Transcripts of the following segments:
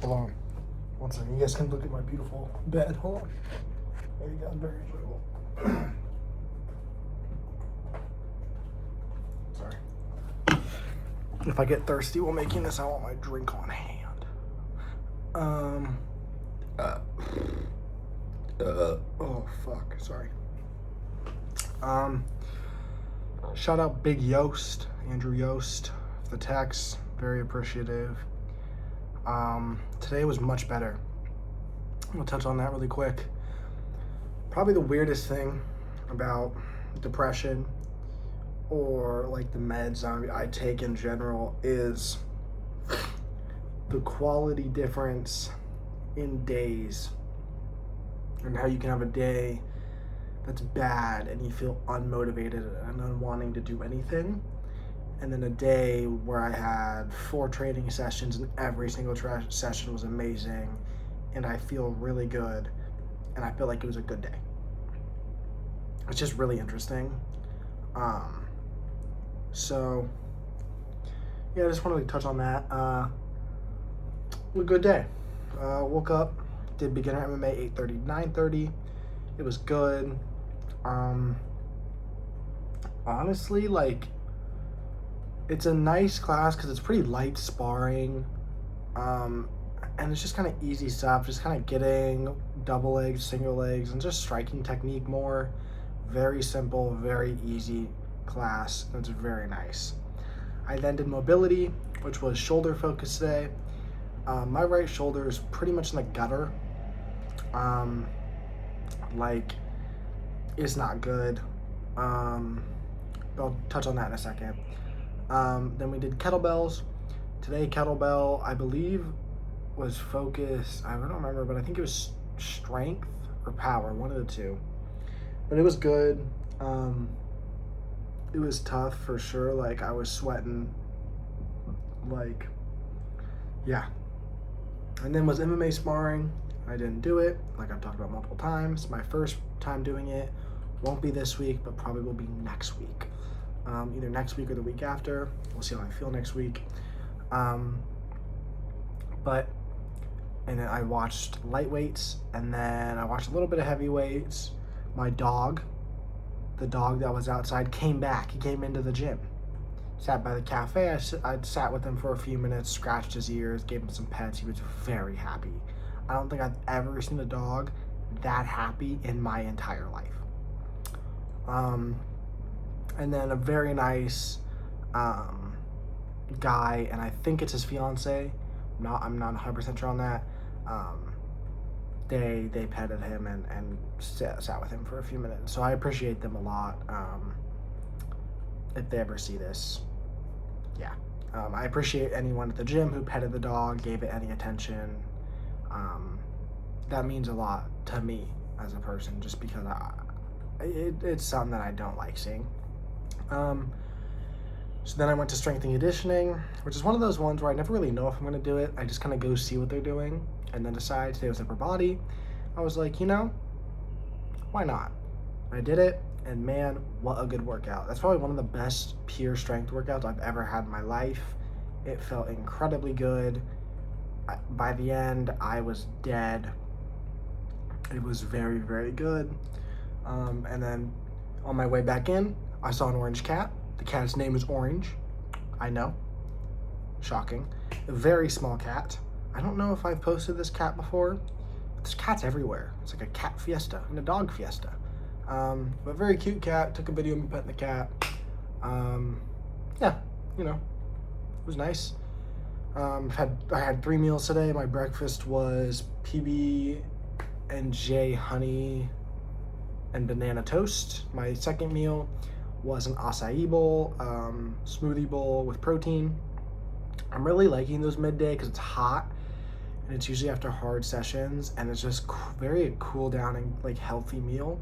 Hold on. One second. You guys can look at my beautiful bed. Hold on. There you go. Very beautiful. Sorry. If I get thirsty while making this, I want my drink on hand. Oh fuck. Sorry. Shout out Big Yost, Andrew Yost, for the text. Very appreciative. Today was much better. We'll touch on that really quick. Probably the weirdest thing about depression or like the meds I take in general is the quality difference in days, and how you can have a day that's bad and you feel unmotivated and unwanting to do anything, and then a day where I had 4 training sessions and every single session was amazing and I feel really good and I feel like it was a good day. It's just really interesting. So yeah, I just wanted to touch on that. A good day. Woke up, did beginner MMA 8:30 to 9:30. It was good. Honestly, like, it's a nice class because it's pretty light sparring, and it's just kind of easy stuff, just kind of getting double legs, single legs, and just striking technique more. Very simple, very easy class. It's very nice. I then did mobility, which was shoulder focused today. My right shoulder is pretty much in the gutter. Like, it's not good. I'll touch on that in a second. Then we did kettlebells. Today, kettlebell, I believe, was focused, I don't remember, but I think it was strength or power, one of the two. But it was good. It was tough for sure. Like, I was sweating. Like, yeah. And then was MMA sparring. I didn't do it, like I've talked about multiple times. My first time doing it. Won't be this week, but probably will be next week. Either next week or the week after. We'll see how I feel next week. And then I watched lightweights, and then I watched a little bit of heavyweights. My dog, the dog that was outside, came back. He came into the gym. Sat by the cafe. I sat with him for a few minutes, scratched his ears, gave him some pets. He was very happy. I don't think I've ever seen a dog that happy in my entire life. And then a very nice guy, and I think it's his fiance. I'm not 100% sure on that. They petted him and sat with him for a few minutes. So I appreciate them a lot. If they ever see this, yeah. I appreciate anyone at the gym who petted the dog, gave it any attention. That means a lot to me as a person, just because it's something that I don't like seeing. So then I went to strength and conditioning, which is one of those ones where I never really know if I'm going to do it. I just kind of go see what they're doing and then decide. Today was upper body. I was like, why not? I did it, and man, what a good workout. That's probably one of the best pure strength workouts I've ever had in my life. It felt incredibly good. By the end, I was dead. It was very, very good. And then on my way back in, I saw an orange cat. The cat's name is Orange. I know. Shocking. A very small cat. I don't know if I've posted this cat before, but there's cats everywhere. It's like a cat fiesta and a dog fiesta. But very cute cat. Took a video of me petting the cat. Yeah, it was nice. I had 3 meals today. My breakfast was PB&J honey and banana toast. My second meal was an acai bowl, smoothie bowl with protein. I'm really liking those midday because it's hot, and it's usually after hard sessions, and it's just very cool down and like healthy meal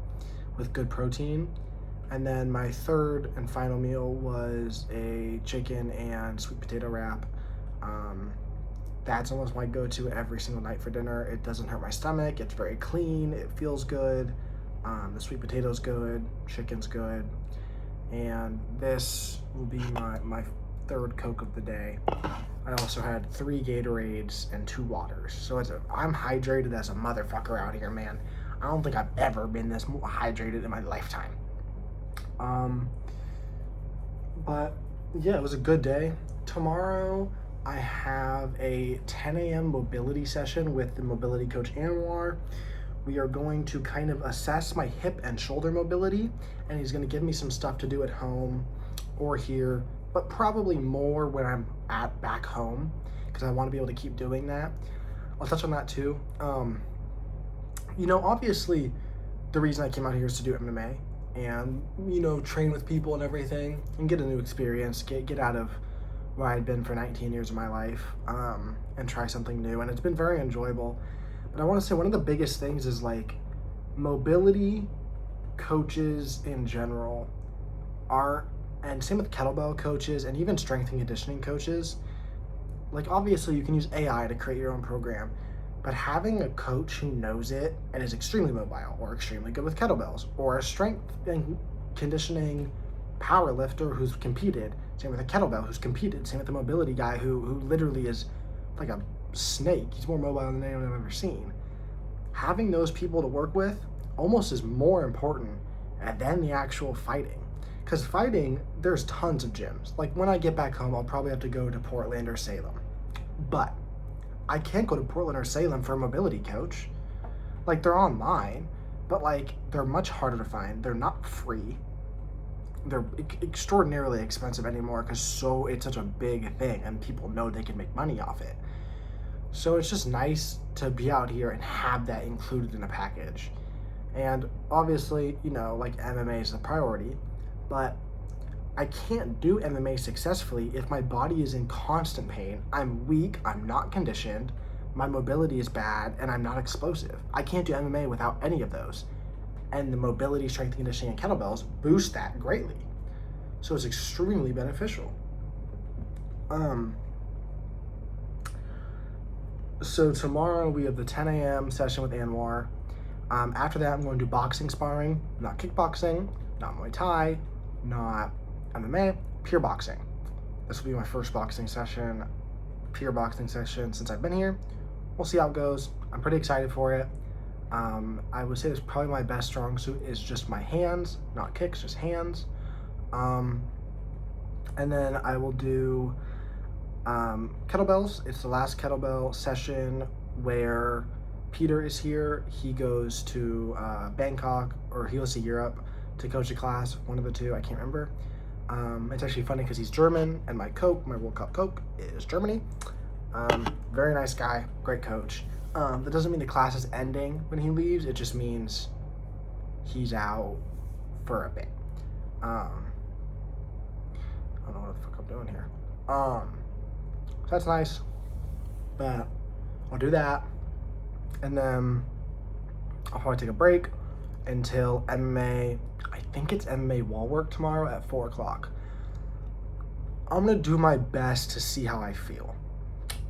with good protein. And then my third and final meal was a chicken and sweet potato wrap. That's almost my go-to every single night for dinner. It doesn't hurt my stomach. It's very clean. It feels good. The sweet potato's good. Chicken's good. And this will be my third Coke of the day. I also had 3 Gatorades and 2 waters. So I'm hydrated as a motherfucker out here, man. I don't think I've ever been this hydrated in my lifetime. But yeah, it was a good day. Tomorrow I have a 10 a.m. mobility session with the mobility coach Anwar. We are going to kind of assess my hip and shoulder mobility, and he's going to give me some stuff to do at home or here, but probably more when I'm back home, because I want to be able to keep doing that. I'll touch on that too. Obviously the reason I came out here is to do MMA and, train with people and everything and get a new experience, get out of where I'd been for 19 years of my life, and try something new. And it's been very enjoyable. But I want to say one of the biggest things is like mobility coaches in general aren't, and same with kettlebell coaches and even strength and conditioning coaches. Like obviously you can use AI to create your own program, but having a coach who knows it and is extremely mobile or extremely good with kettlebells, or a strength and conditioning power lifter who's competed, same with a kettlebell who's competed, same with the mobility guy who literally is like a snake. He's more mobile than anyone I've ever seen. Having those people to work with almost is more important than the actual fighting. Because fighting, there's tons of gyms. Like when I get back home, I'll probably have to go to Portland or Salem. But I can't go to Portland or Salem for a mobility coach. Like they're online, but like they're much harder to find. They're not free. They're extraordinarily expensive anymore because it's such a big thing and people know they can make money off it. So it's just nice to be out here and have that included in a package. And obviously, like MMA is the priority, but I can't do MMA successfully if my body is in constant pain, I'm weak, I'm not conditioned, my mobility is bad, and I'm not explosive. I can't do MMA without any of those. And the mobility, strength, conditioning, and kettlebells boost that greatly. So it's extremely beneficial. So tomorrow we have the 10 a.m. session with Anwar. After that, I'm going to do boxing sparring, not kickboxing, not Muay Thai, not MMA, pure boxing. This will be my first boxing session, pure boxing session since I've been here. We'll see how it goes. I'm pretty excited for it. I would say it's probably my best strong suit is just my hands, not kicks, just hands. And then I will do kettlebells. It's the last kettlebell session where Peter is here. He goes to Bangkok, or he goes to Europe to coach a class, one of the two, I can't remember. It's actually funny because he's German, and my World Cup Coke is Germany. Very nice guy, great coach. That doesn't mean the class is ending when he leaves, it just means he's out for a bit. I don't know what the fuck I'm doing here. So that's nice, but I'll do that, and then I'll probably take a break until MMA. I think it's MMA wall work tomorrow at 4 o'clock. I'm gonna do my best to see how I feel.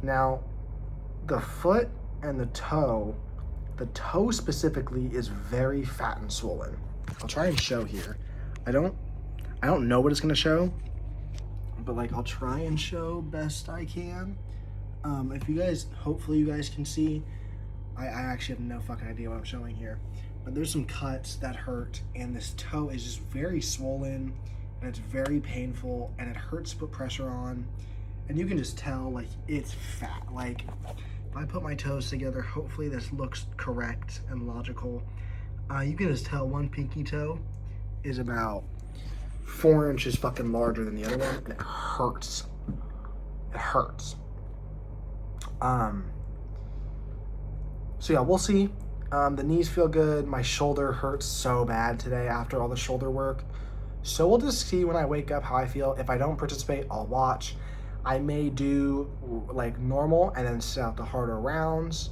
Now, the foot and the toe specifically is very fat and swollen. I'll try and show here. I don't know what it's gonna show, but like I'll try and show best I can. Hopefully you guys can see. I actually have no fucking idea what I'm showing here, but there's some cuts that hurt, and this toe is just very swollen, and it's very painful, and it hurts to put pressure on, and you can just tell like it's fat. Like if I put my toes together, hopefully this looks correct and logical. You can just tell one pinky toe is about 4 inches fucking larger than the other one, and it hurts. It hurts. So yeah, we'll see. The knees feel good. My shoulder hurts so bad today after all the shoulder work. So we'll just see when I wake up how I feel. If I don't participate, I'll watch. I may do like normal and then sit out the harder rounds.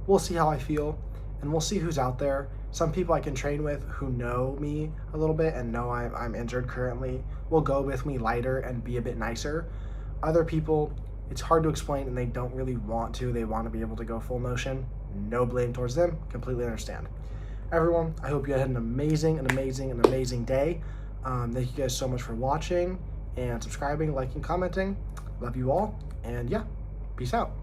We'll see how I feel, and we'll see who's out there. Some people I can train with who know me a little bit and know I'm injured currently will go with me lighter and be a bit nicer. Other people, it's hard to explain and they don't really want to. They want to be able to go full motion. No blame towards them. Completely understand. Everyone, I hope you had an amazing day. Thank you guys so much for watching and subscribing, liking, commenting. Love you all, and yeah, peace out.